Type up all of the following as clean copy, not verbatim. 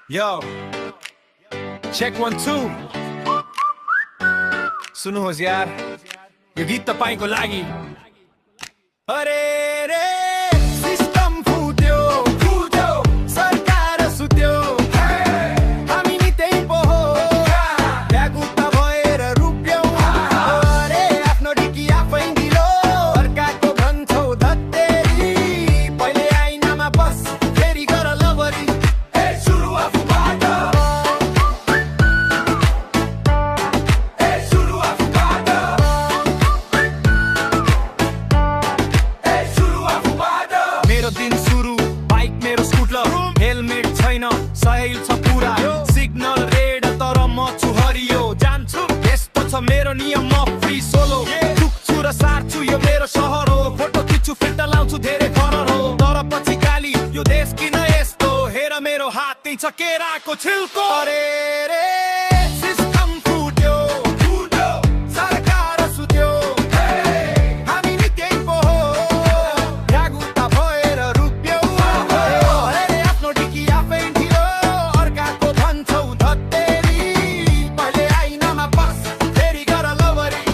Yo, check 1 2 सुन्नुहोस् यार यो गीत तपाईको लागि अरे रे सिस्टम फुट्यो फुट्यो सरकार सुत्यो हामी नि त्यही पो हो जागुता भएर रुप्यौ अरे आफ्नो डिकी आफै दिलो अर्काको भन्छौ धत्तेरी पहिले आइनामा बस फेरि गर लबरी सुरु आफूबाट सुरु आफूबाट सुरु आफूबाट मेरो दिन सुरु बाइक मेरो स्कुटर हेलमेट छैन सहिल छ पुरा सिग्नल रेड तर म छु हरियो जान्छु यस्तो छ मेरो नियम म फ्री सोलो दुख्छु र सार्छु यो मेरो सहर हो फोटो खिच्छु फिल्टर लाउँछु धेरै फरक हो तर पछि गाली यो देश किन यस्तो हेर मेरो हात त्यही छ केराको छिल्को अरे रे सिस्टम फुट्यो फुट्यो सरकार सुत्यो हामी नि त्यही पो हो जागुता भएर रुप्यौ अरे आफ्नो डिकी आफै ढिलो अर्काको भन्छौ धत्तेरी पहिले आइनामा बस फेरि गर लबरी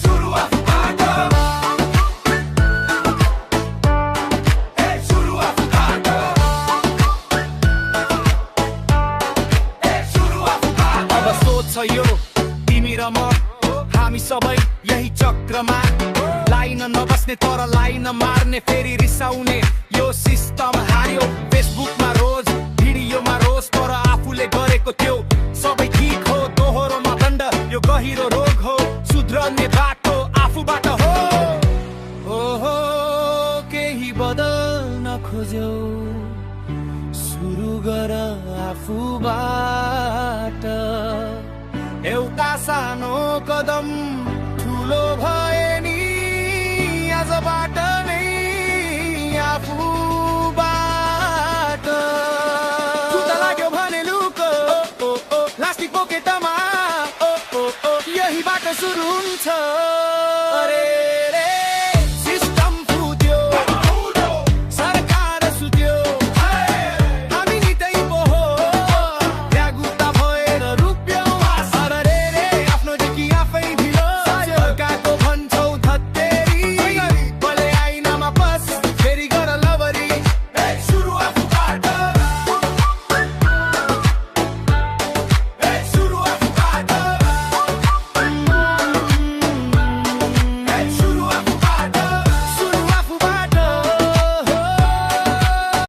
सुरु आफूबाट सुरु आफूबाट सुरु आफूबाट अब सोच यो तिमी र म हामी सबै यही चक्रमा लाइन नबस्ने तर लाइन मार्ने फेरि रिसाउने यो सिस्टम हार्यो फेसबुकमा रोज भिडियोमा रोज तर आफूले गरेको त्यो सबै ठिक हो दोहोरोमा दण्ड यो गहिरो रोग हो सुध्रने बाटो आफूबाट हो ओहो केही बदल्न खोज्यौ सुरु गर आफूबाट एउटा सानो कदम ठुलो भए नि आजबाट नै आफूबाट जुत्ता लाग्यो भने लुको प्लास्टिक पोकेटमा यहीबाट सुरु हुन्छ